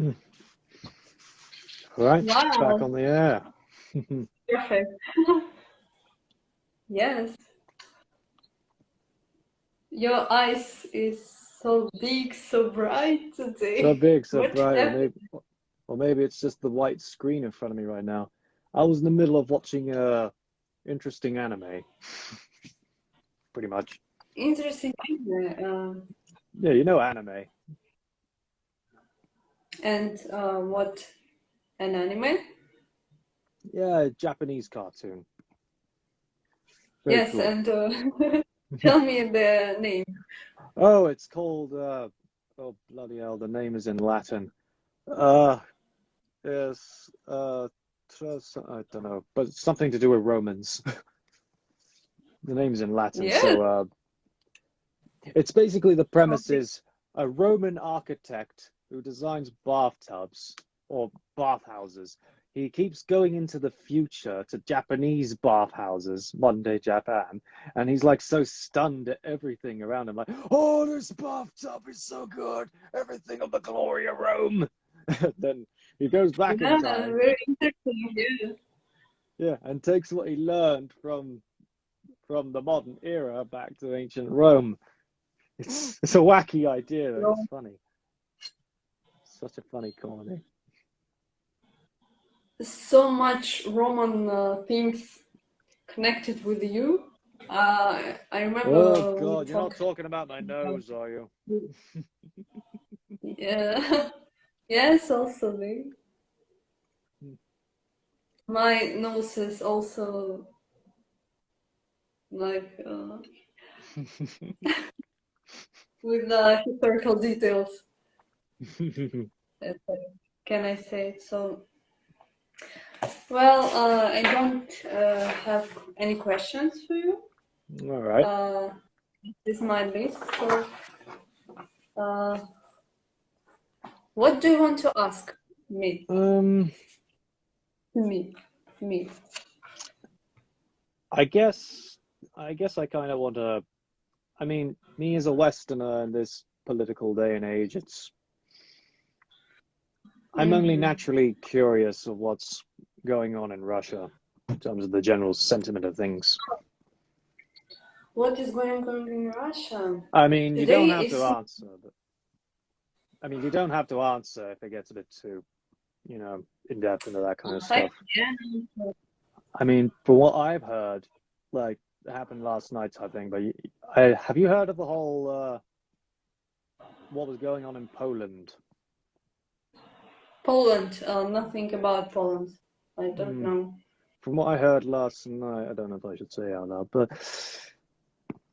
All right, Wow. back on the air. Perfect. Yes. Your eyes is so big, so bright today. So big, so What bright, happened? or maybe it's just the white screen in front of me right now. I was in the middle of watching a interesting anime, pretty much. Interesting. Yeah, you know anime. And what an anime? Yeah, Japanese cartoon. Very Yes, cool. and tell me the name. Oh, it's called oh bloody hell, the name is in Latin. Yes, I don't know, but it's something to do with Romans. The name's in Latin, Yeah. so it's basically the premise is a Roman architect who designs bathtubs or bathhouses. He keeps going into the future to Japanese bathhouses, modern day Japan, and he's like so stunned at everything around him, like, oh, this bathtub is so good, everything of the glory of Rome. Then he goes back in Yeah, time, very interesting. yeah, and takes what he learned from the modern era back to ancient Rome. It's a wacky idea, though. It's funny. Such a funny comedy. So much Roman things connected with you. I remember. Oh God, you're not talking about my nose, are you? Yeah. Yes, also me. My nose is also like with the historical details. Can I say it? So? Well, I don't have any questions for you. All right. This is my list. So, what do you want to ask me? Me. I guess I kind of want to. I mean, me as a Westerner in this political day and age, I'm only naturally curious of what's going on in Russia in terms of the general sentiment of things. What is going on in Russia? I mean, you don't have to Is answer, but I mean, you don't have to answer if it gets a bit too, in depth into that kind of stuff. I mean, from what I've heard, like it happened last night type thing. But have you heard of the whole what was going on in Poland? Poland. Nothing about Poland. I don't know. From what I heard last night, I don't know if I should say out loud, but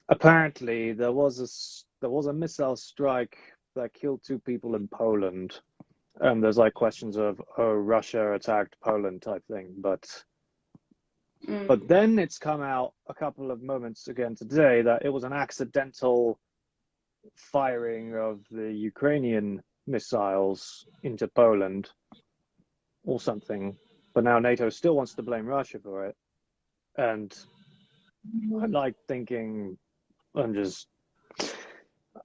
apparently there was a missile strike that killed 2 people in Poland. And there's like questions of, oh, Russia attacked Poland type thing, but then it's come out a couple of moments again today that it was an accidental firing of the Ukrainian missiles into Poland or something. But now NATO still wants to blame Russia for it. And I'm like thinking,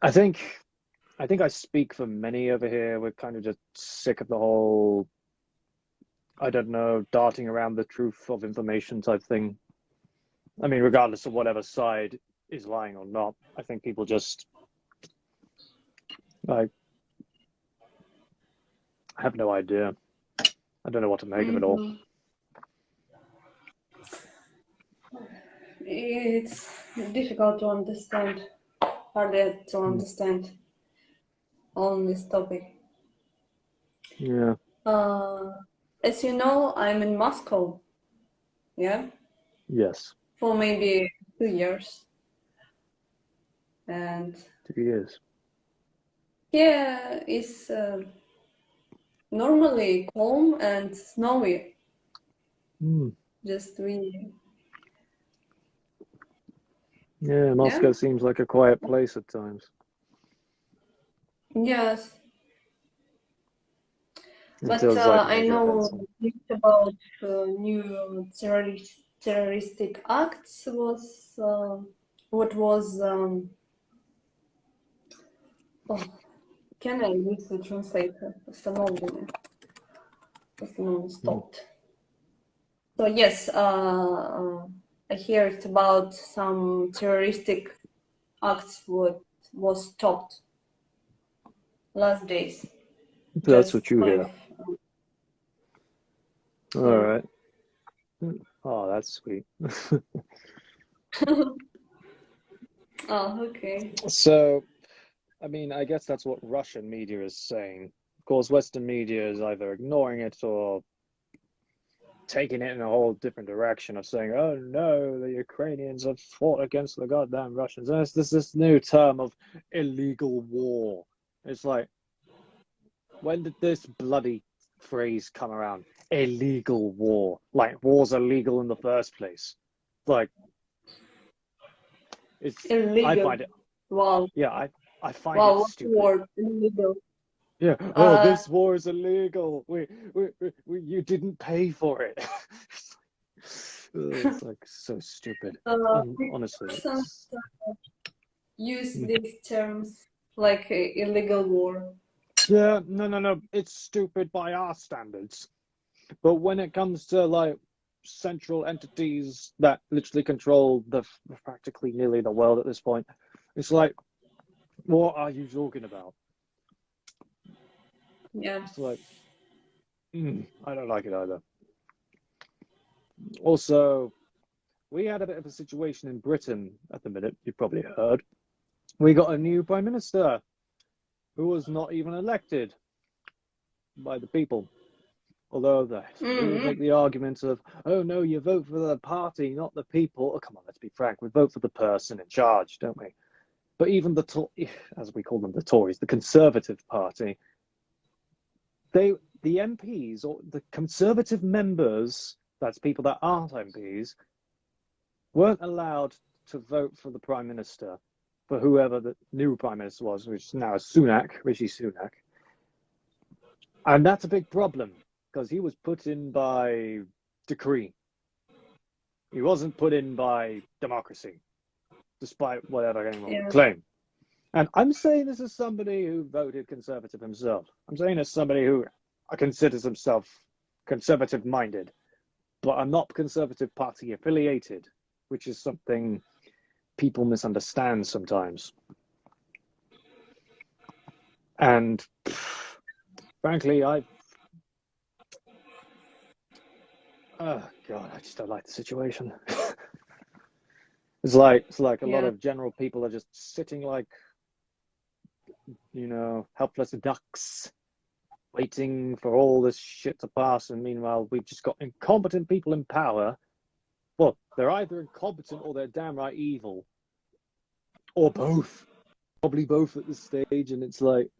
I think I speak for many over here. We're kind of just sick of the whole, I don't know, darting around the truth of information type thing. I mean, regardless of whatever side is lying or not, I think people just, like, I have no idea. I don't know what to make of it all. It's difficult to understand, harder to understand on this topic. Yeah. As you know, I'm in Moscow. Yeah? Yes. For maybe 2 years. And 2 years. yeah, it's normally calm and snowy. Just we. Yeah, Moscow seems like a quiet place at times. Yes. But like I know about new terroristic acts was what was Can I use the translator? Установлены. Stopped. So yes, I heard about some terroristic acts what was stopped last days. That's what you hear. All right. Oh, that's sweet. Oh, okay. So, I mean, I guess that's what Russian media is saying. Of course, Western media is either ignoring it or taking it in a whole different direction of saying, oh no, the Ukrainians have fought against the goddamn Russians. And it's this new term of illegal war. It's like, when did this bloody phrase come around? Illegal war. Like, war's illegal in the first place. Like, it's illegal. I find it. Wow. Yeah, I find wow, it stupid. Word, illegal. Yeah. Oh, this war is illegal. We you didn't pay for it. It's like so stupid. Honestly. Use these terms like illegal war. Yeah, no. It's stupid by our standards. But when it comes to like central entities that literally control the practically nearly the world at this point, it's like, what are you talking about? Yeah. It's like, I don't like it either. Also, we had a bit of a situation in Britain at the minute, you've probably heard. We got a new Prime Minister who was not even elected by the people. Although they make the argument of, oh no, you vote for the party, not the people. Oh, come on, let's be frank. We vote for the person in charge, don't we? But even as we call them, the Tories, the Conservative Party, the MPs or the Conservative members, that's people that aren't MPs, weren't allowed to vote for the Prime Minister, for whoever the new Prime Minister was, which is now Rishi Sunak. And that's a big problem, because he was put in by decree. He wasn't put in by democracy, despite whatever anyone would claim. And I'm saying this as somebody who voted Conservative himself. I'm saying as somebody who considers himself Conservative-minded, but I'm not Conservative Party affiliated, which is something people misunderstand sometimes. And frankly, oh God, I just don't like the situation. It's like a lot of general people are just sitting like, helpless ducks, waiting for all this shit to pass. And meanwhile, we've just got incompetent people in power. Well, they're either incompetent or they're damn right evil, or both. Probably both at this stage. And it's like,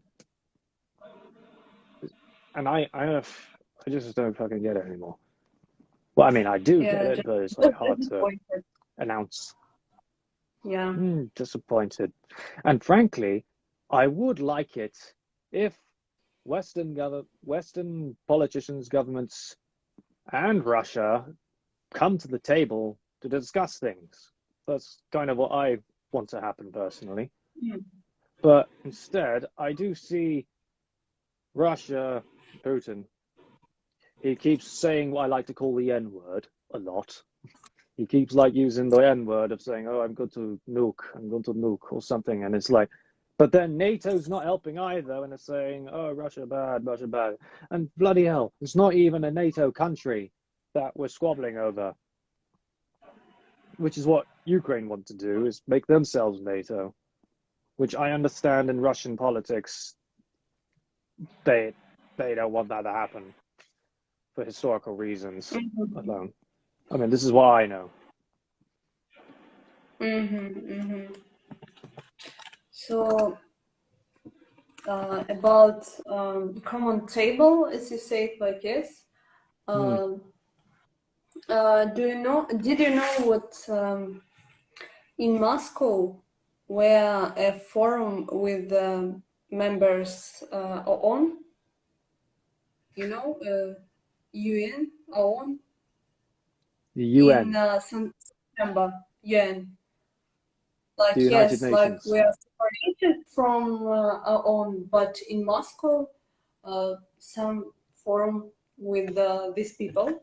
and I just don't fucking get it anymore. Well, I mean, I do get it, but it's like hard to announce. Yeah. Disappointed. And frankly, I would like it if Western politicians, governments, and Russia come to the table to discuss things. That's kind of what I want to happen personally. But instead, I do see Russia, Putin, he keeps saying what I like to call the N-word a lot. He keeps like using the N-word of saying, oh, I'm going to nuke or something. And it's like, but then NATO's not helping either. And it's saying, oh, Russia bad. And bloody hell, it's not even a NATO country that we're squabbling over. Which is what Ukraine want to do, is make themselves NATO. Which I understand in Russian politics, they don't want that to happen for historical reasons alone. I mean, this is what I know. So, about common table, as you say, like yes. Did you know what in Moscow, where a forum with members OON, UN, OON? The UN. In September, UN. Like, the United Nations. like we are separated from our own, but in Moscow, some forum with these people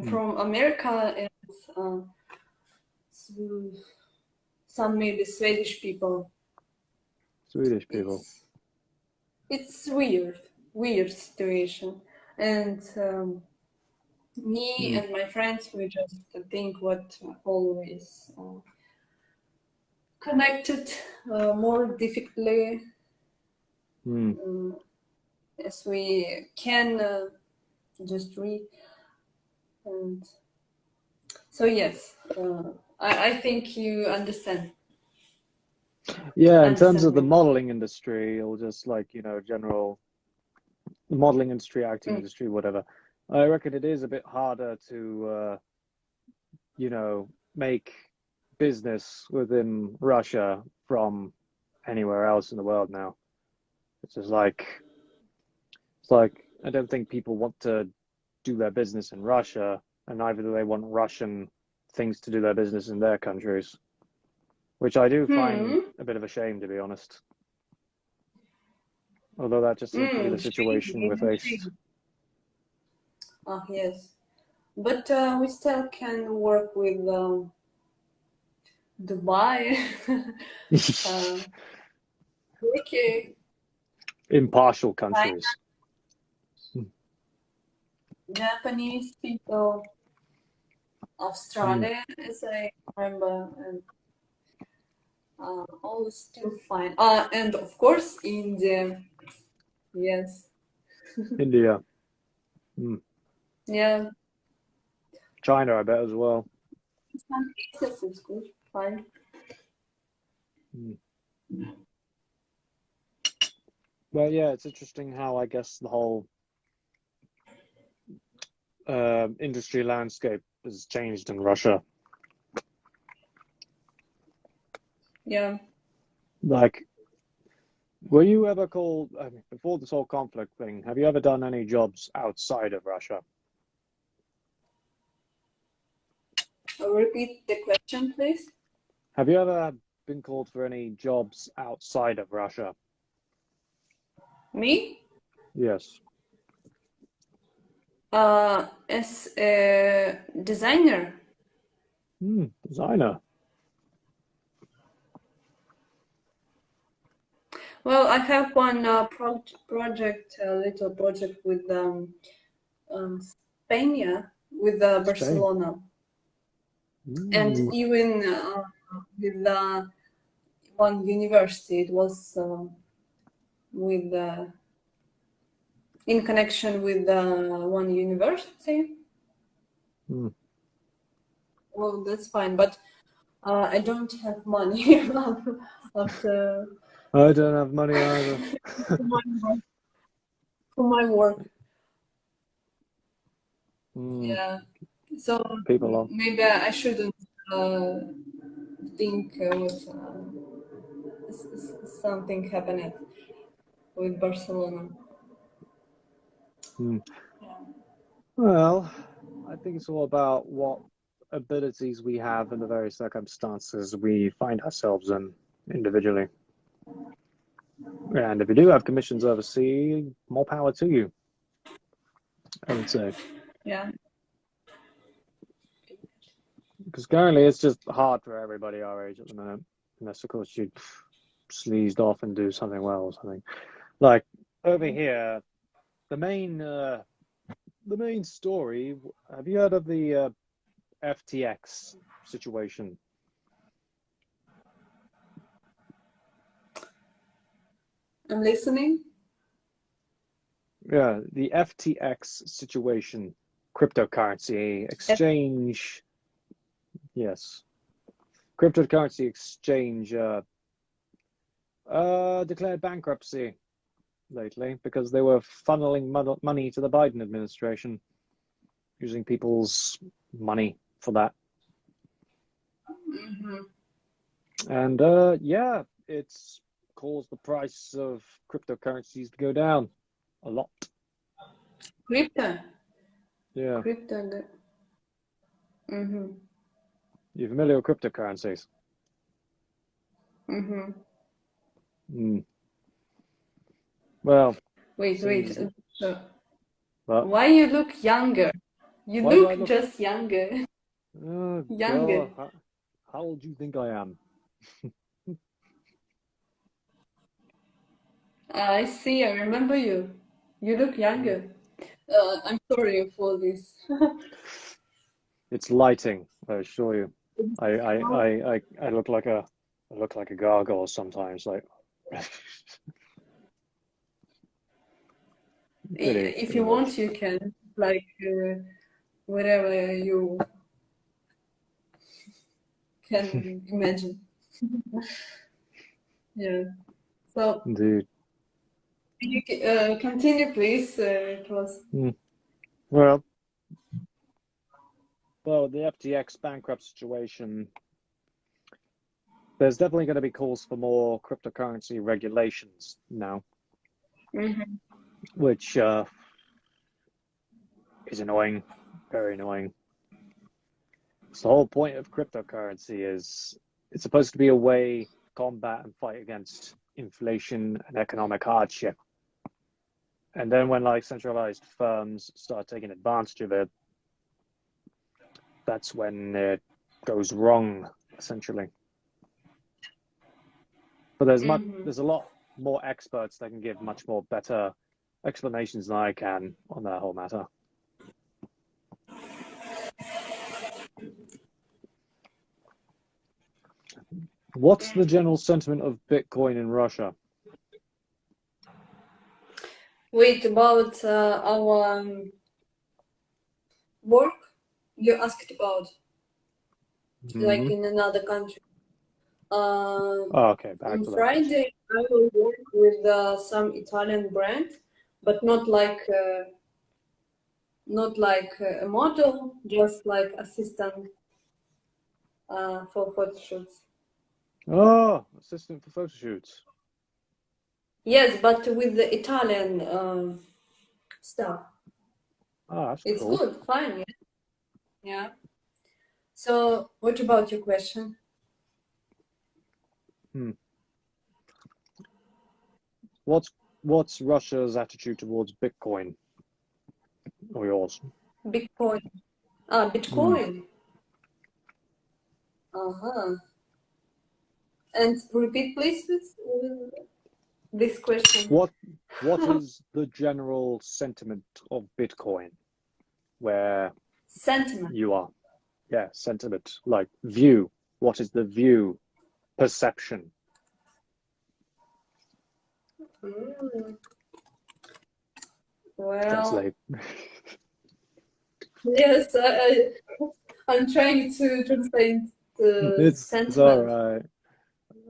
from America and some maybe Swedish people. Swedish people. It's weird situation, and me and my friends, we just think what always connected more difficultly as we can just read. And so yes, I think you understand. Yeah, in terms of the modeling industry, or just like, general modeling industry, acting industry, whatever, I reckon it is a bit harder to, make business within Russia from anywhere else in the world now. It's just like, I don't think people want to do their business in Russia, and neither do they want Russian things to do their business in their countries, which I do find a bit of a shame, to be honest. Although that just seems to be the situation we're faced. Oh, yes. But we still can work with Dubai, Turkey, impartial countries. Japanese people, Australia, as I remember, and all is still fine. And of course, India. Yes. India. Yeah. China, I bet, as well. In some cases, it's good. Fine. Well, yeah, it's interesting how I guess the whole industry landscape has changed in Russia. Yeah. Like, were you ever called, before this whole conflict thing, have you ever done any jobs outside of Russia? Repeat the question, please. Have you ever been called for any jobs outside of Russia? Me? Yes. As a designer. Designer. Well, I have one project, a little project with Spain, with Barcelona, and even with one university. It was with in connection with one university. Well, that's fine, but I don't have money after. I don't have money either. For my work. Yeah. So maybe I shouldn't think something happened with Barcelona. Well, I think it's all about what abilities we have in the various circumstances we find ourselves in individually. And if you do have commissions overseas, more power to you, I would say. Yeah. Because currently it's just hard for everybody our age at the minute, unless of course you sleazed off and do something well or something. Like over here, the main story. Have you heard of the FTX situation? I'm listening. Yeah, the FTX situation, cryptocurrency exchange. Yes, cryptocurrency exchange declared bankruptcy lately because they were funneling money to the Biden administration, using people's money for that. And yeah, it's caused the price of cryptocurrencies to go down a lot. Crypto? Yeah. Crypto. You familiar with cryptocurrencies? Mm. Well, Wait. seems. Well, Why you look younger? You why do I look look? just younger. Oh, Younger. girl, how old do you think I am? I see, I remember you. You look Mm. younger. I'm sorry for this. It's lighting, I assure you. I look like a gargoyle sometimes. Like, If pretty you want, much. you can, like, whatever you can imagine. Yeah. So, Indeed. you continue, please. It was. Mm. Well, the FTX bankrupt situation. There's definitely going to be calls for more cryptocurrency regulations now, Mhm. which is annoying, very annoying. So the whole point of cryptocurrency is it's supposed to be a way to combat and fight against inflation and economic hardship. And then when like centralized firms start taking advantage of it, that's when it goes wrong, essentially. But there's a lot more experts that can give much more better explanations than I can on that whole matter. What's the general sentiment of Bitcoin in Russia? Wait, about our work you asked about, like Mm-hmm. in another country. Oh, okay, back On to that question. Friday, I will work with some Italian brand, but not like a model, just like assistant for photo shoots. Oh, assistant for photo shoots. Yes, but with the Italian stuff. Oh, that's It's cool. good, fine, yeah. Yeah. So, what about your question? Hmm. What's Russia's attitude towards Bitcoin or yours? Bitcoin. Hmm. Bitcoin. Uh-huh. And repeat, please, this question. What is the general sentiment of Bitcoin where Sentiment. you are? Yeah, sentiment, like view. What is the view, perception? Mm. Well, Translate. yes, I'm trying to translate the It's all sentiment.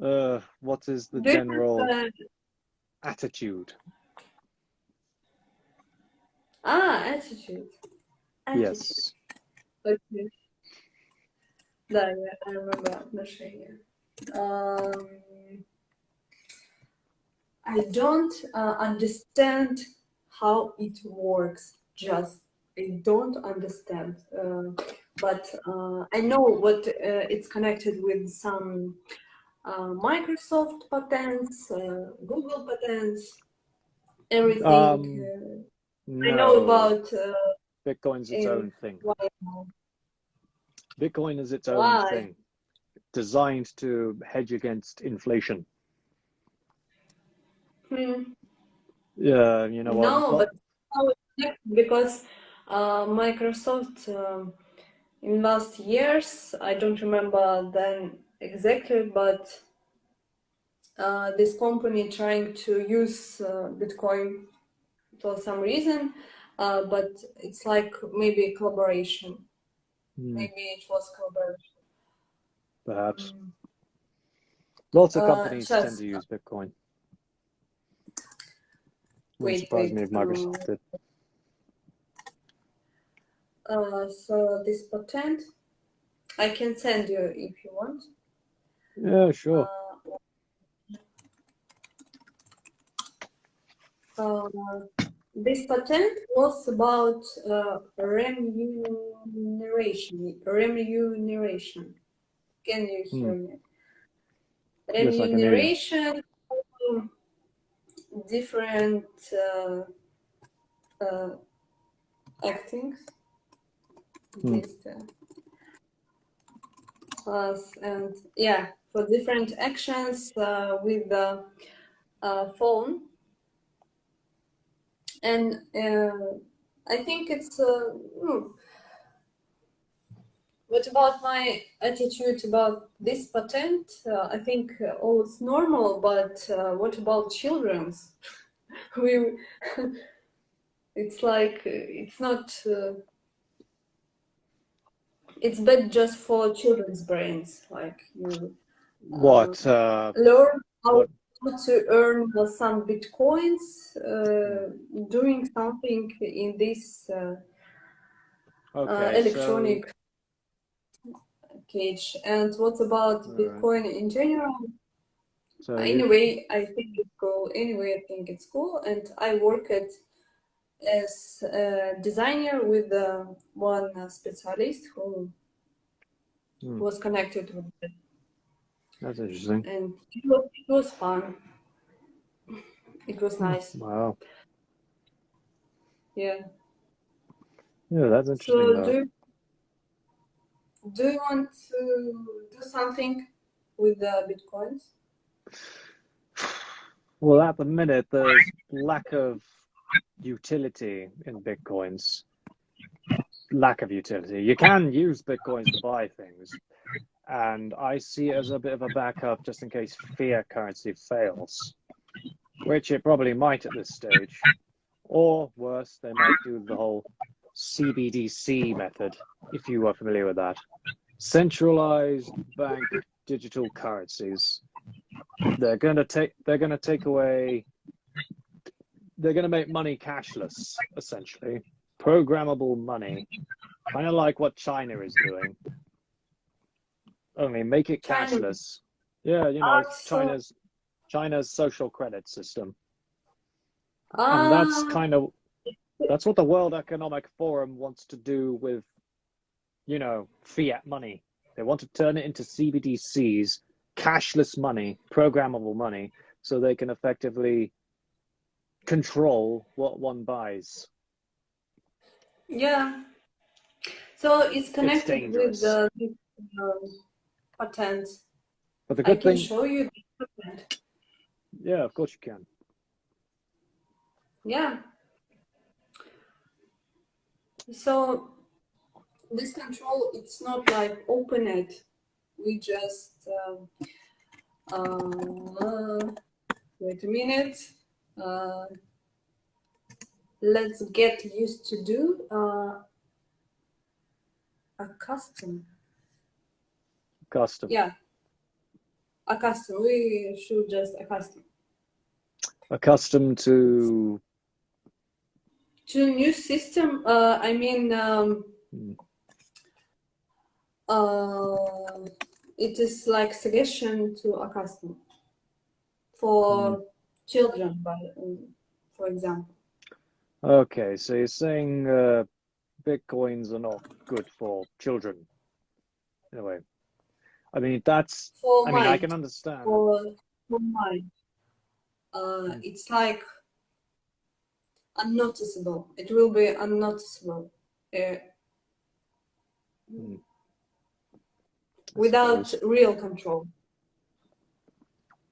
right. What is the Do you general prefer... attitude? Attitude. Attitude. Yes. Okay. Да, I remember отношения. I don't understand how it works. Just I don't understand. But I know what it's connected with some Microsoft patents, Google patents, everything. I know No. about Bitcoin's its in own thing. why. Bitcoin is its own Why? thing, designed to hedge against inflation. Yeah, you know what? No, but how it's connected, because Microsoft in last years, I don't remember then exactly, but this company trying to use Bitcoin for some reason, but it's like maybe a collaboration. Maybe it was collaboration. Perhaps. Lots of companies tend Сейчас, to use Bitcoin. Wouldn't wait, surprise wait. me if Microsoft did. So this patent, I can send you if you want. Yeah, sure. This patent was about remuneration. Remuneration. Can you hear me? Yes, I can hear you. Remuneration different actings. And yeah, for different actions with the phone. And I think it's what about my attitude about this patent? I think all is normal, but what about children's? we it's like it's not it's bad just for children's brains, like you learn how to earn some bitcoins doing something in this electronic cage. And what about Bitcoin in general? So anyway, I think it's cool. And I work as a designer with one specialist who was connected with it. That's interesting. And it was fun. It was nice. Wow. Yeah. Yeah, that's interesting. So do you want to do something with the Bitcoins? Well, at the minute, there's lack of utility in Bitcoins. Lack of utility. You can use Bitcoins to buy things, and I see it as a bit of a backup just in case fiat currency fails, which it probably might at this stage. Or worse, they might do the whole CBDC method, if you are familiar with that. Centralized bank digital currencies. They're gonna make money cashless, essentially. Programmable money. Kind of like what China is doing. Only make it cashless. Yeah, you know, China's social credit system. And that's what the World Economic Forum wants to do with, you know, fiat money. They want to turn it into CBDCs, cashless money, programmable money, so they can effectively control what one buys. Yeah. So it's connected with the patent. But the good thing, I can show you the patent. Yeah, of course you can. Yeah. So this control, it's not like open it. We just wait a minute. Let's get used to do a custom. Custom. Yeah. A custom. We should just a custom. A custom to new system. I mean, it is like suggestion to a custom for children, for example. Okay, so you're saying Bitcoins are not good for children, in a way. I mean, I can understand. For mine. It's like unnoticeable. It will be unnoticeable. Without real control.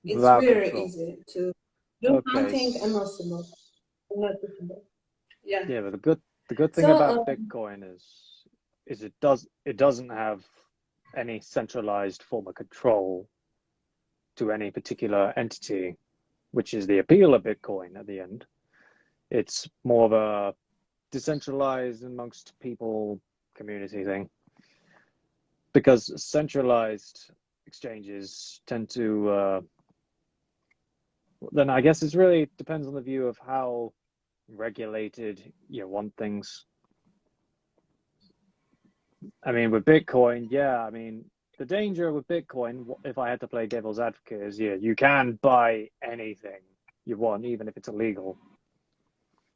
It's very easy to do something unnoticeable. Yeah. Yeah, but the good thing about Bitcoin is it doesn't have any centralized form of control to any particular entity, which is the appeal of Bitcoin at the end. It's more of a decentralized amongst people community thing. Because centralized exchanges tend to then I guess it really depends on the view of how regulated you want things. I mean, with Bitcoin, yeah, I mean, the danger with Bitcoin, if I had to play devil's advocate, is you can buy anything you want, even if it's illegal.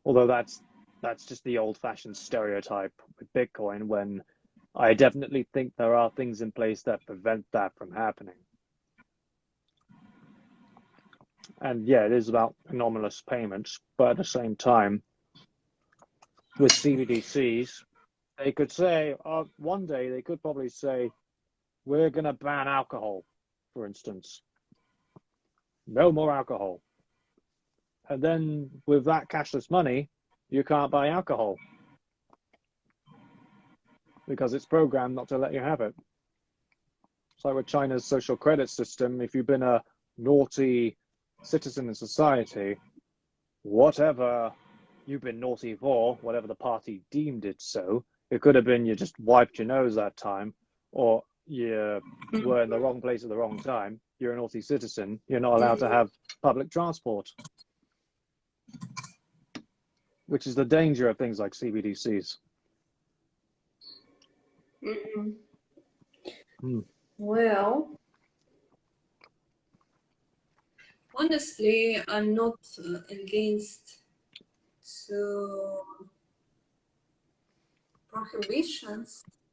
Although that's just the old-fashioned stereotype with Bitcoin, when I definitely think there are things in place that prevent that from happening. And yeah, it is about anomalous payments, but at the same time, with CBDCs, they could say, one day they could probably say, we're going to ban alcohol, for instance. No more alcohol. And then with that cashless money, you can't buy alcohol because it's programmed not to let you have it. It's like with China's social credit system. If you've been a naughty citizen in society, whatever you've been naughty for, whatever the party deemed it so, it could have been you just wiped your nose that time, or you were in the wrong place at the wrong time. You're a naughty citizen. You're not allowed to have public transport, which is the danger of things like CBDCs. Well, honestly, I'm not against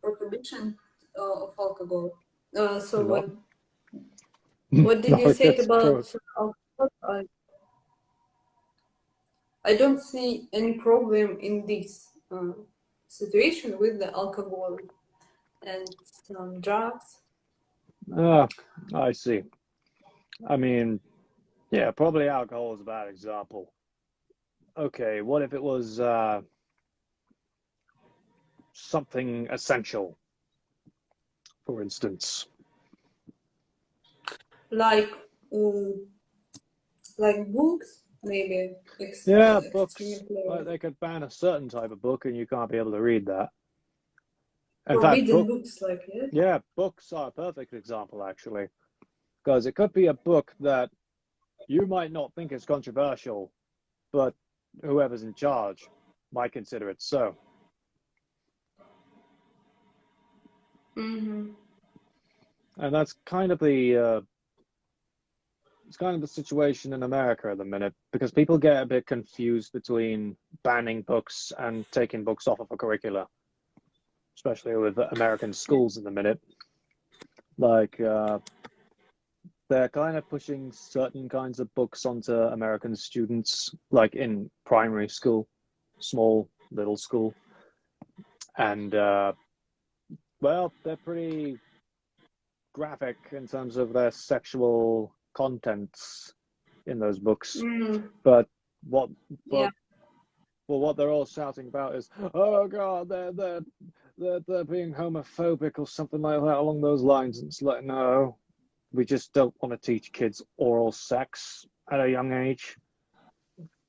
prohibition of alcohol. So what did you say about alcohol? I don't see any problem in this situation with the alcohol and some drugs. I see. I mean, yeah, probably alcohol is a bad example. Okay, what if it was something essential, for instance? Like books, maybe. Yeah, books. Like they could ban a certain type of book and you can't be able to read that. In fact, books, like it. Yeah, books are a perfect example, actually. Because it could be a book that you might not think is controversial, but whoever's in charge might consider it so. Mm-hmm. And that's kind of the situation in America at the minute, because people get a bit confused between banning books and taking books off of a curricula, especially with American schools in the minute. Like, they're kind of pushing certain kinds of books onto American students, like in primary school, small little school. And, well, they're pretty graphic in terms of their sexual contents in those books. But what they're all shouting about is, oh God, they're being homophobic or something like that along those lines. And it's like, no, we just don't want to teach kids oral sex at a young age.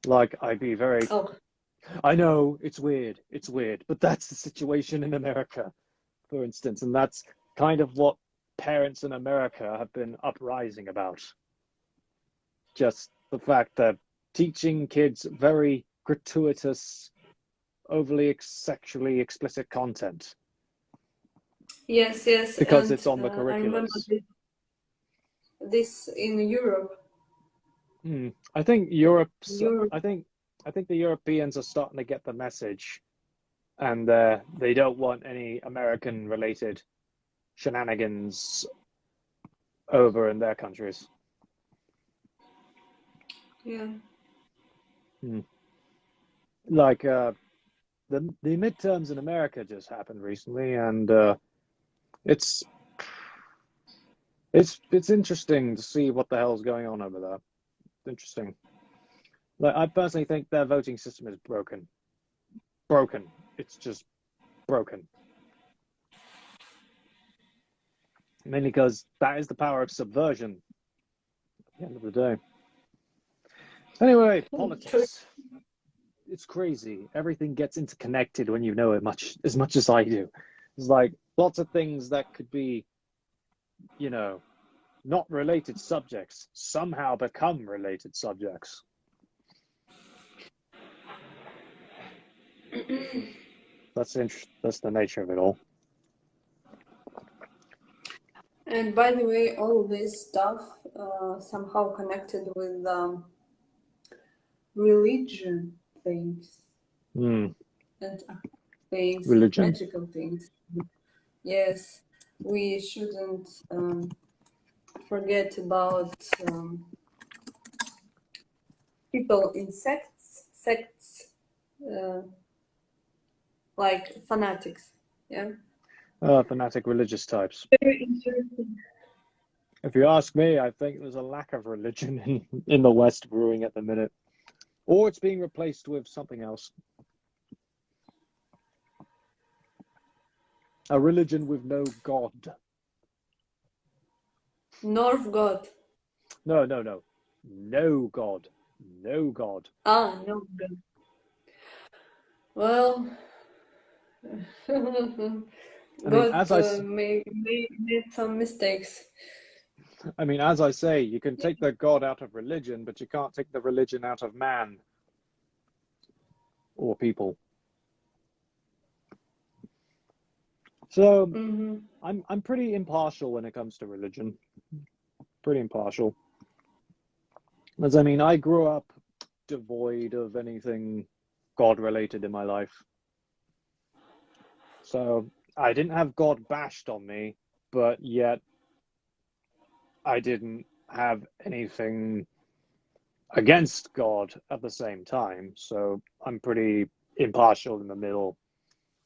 Like, I'd be very... I know, it's weird, but that's the situation in America, for instance. And that's kind of what parents in America have been uprising about. Just the fact that teaching kids very gratuitous, overly sexually explicit content. Yes. Because it's on the curriculum. This in Europe. I think I think the Europeans are starting to get the message, and they don't want any American-related shenanigans over in their countries. Yeah. Like the midterms in America just happened recently, and it's interesting to see what the hell's going on over there. It's interesting. Like, I personally think their voting system is broken. It's just broken. Mainly because that is the power of subversion at the end of the day. Anyway, politics. It's crazy. Everything gets interconnected when you know it as much as I do. It's like lots of things that could be, not related subjects somehow become related subjects. That's the nature of it all. And by the way, all this stuff somehow connected with religion things and things, religion. magical things. Yes, we shouldn't forget about people in sects, like fanatics. Yeah. Fanatic religious types. Very interesting. If you ask me, I think there's a lack of religion in the West brewing at the minute. Or it's being replaced with something else. A religion with no God. North God. No. No God. No God. No God. Well, God made some mistakes. I mean, as I say, you can take the God out of religion, but you can't take the religion out of man or people. So I'm pretty impartial when it comes to religion. Pretty impartial. As I mean, I grew up devoid of anything God-related in my life. So I didn't have God bashed on me, but yet I didn't have anything against God at the same time. So I'm pretty impartial in the middle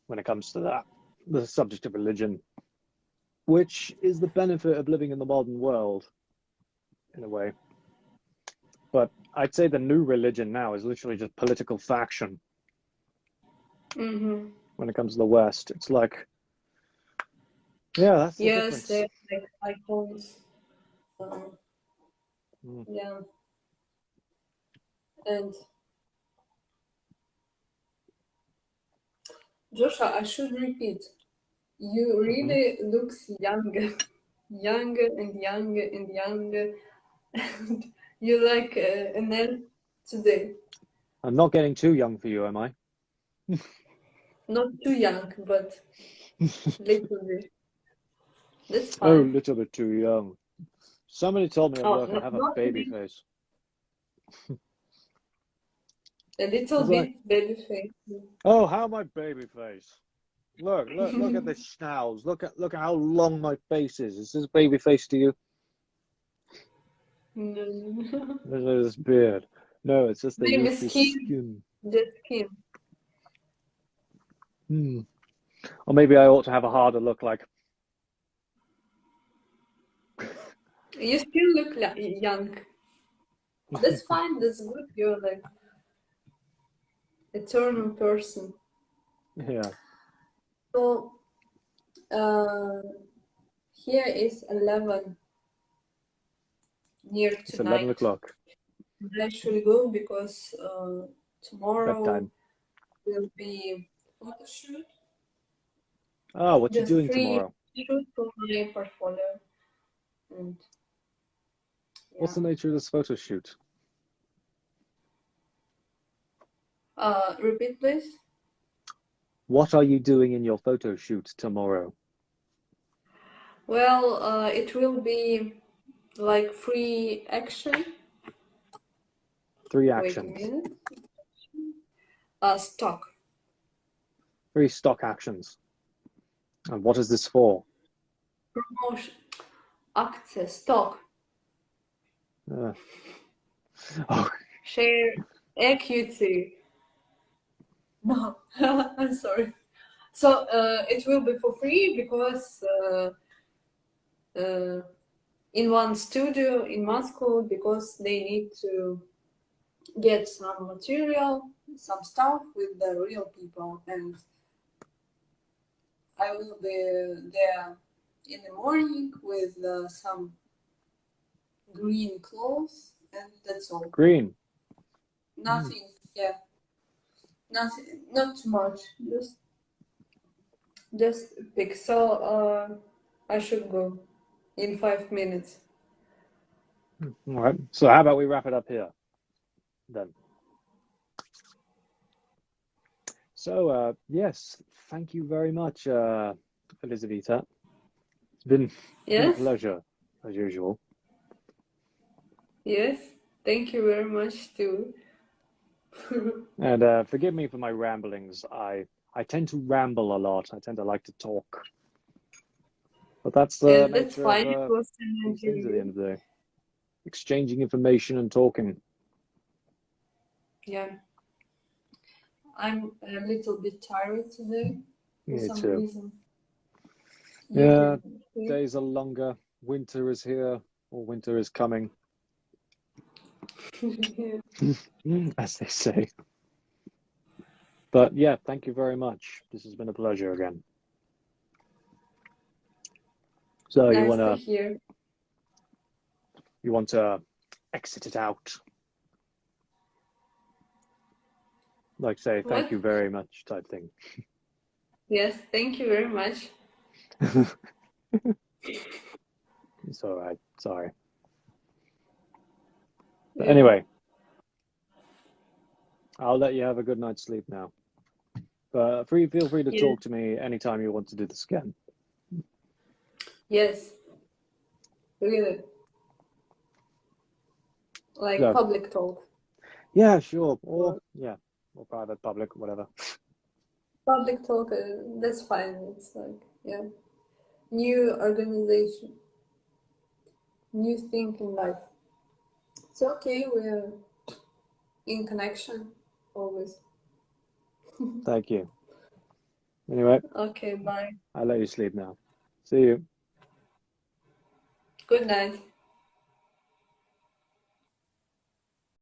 when it comes to that, the subject of religion, which is the benefit of living in the modern world, in a way. But I'd say the new religion now is literally just political faction. When it comes to the West, it's like, yeah, that's the difference. Yes, they're like icons. Yeah. And Joshua, I should repeat, you really look younger, younger and younger and younger. And you're like an elf today. I'm not getting too young for you, am I? Not too young, but little bit. That's fine. Oh, a little bit too young. Somebody told me at work I have a baby face. A little bit baby face. Oh, how my baby face! Look at the schnauz. Look at how long my face is. Is this baby face to you? No. There's this beard. No, it's just the Maybe youthful skin. Just skin. Or maybe I ought to have a harder look, like. You still look like young. That's fine. That's good. You're like eternal person. Yeah. So here is 11 near tonight. It's 11 o'clock. I should go because tomorrow Bedtime. will be photo shoot. Oh, what you doing tomorrow? Shoot for my portfolio. And what's the nature of this photo shoot? Repeat, please. What are you doing in your photo shoot tomorrow? Well, it will be like 3 action. 3 actions. Wait a minute. Stock. 3 stock actions. And what is this for? Promotion. Access. Stock. Oh. Share. Equity. No, I'm sorry. So it will be for free because in one studio in Moscow, because they need to get some material, some stuff with the real people, and I will be there in the morning with some green clothes, and that's all. Green. Nothing. Yeah. Nothing. Not too much. Just pick. So I should go in 5 minutes. All right. So how about we wrap it up here then? So yes, thank you very much, Elizaveta. It's been a pleasure as usual. Yes, thank you very much too. And forgive me for my ramblings. I tend to ramble a lot. I tend to like to talk. But that's the nature fine. of these things at the end of the day. Exchanging information and talking. Yeah. I'm a little bit tired today for Me some too. reason. Yeah, days are longer. Winter is here, or winter is coming, as they say. But yeah, thank you very much. This has been a pleasure again. So nice to hear. You want to exit it out? Like say, thank you very much type thing. Yes, thank you very much. It's all right. Sorry. But anyway, I'll let you have a good night's sleep now. But feel free to talk to me anytime you want to do this again. Yes. Really. Like public talk. Yeah, sure. Or private, public, whatever. Public talk, that's fine. It's like, new organization, new thing in life. It's okay. We're in connection always. Thank you. Anyway. Okay, bye. I'll let you sleep now. See you. Good night.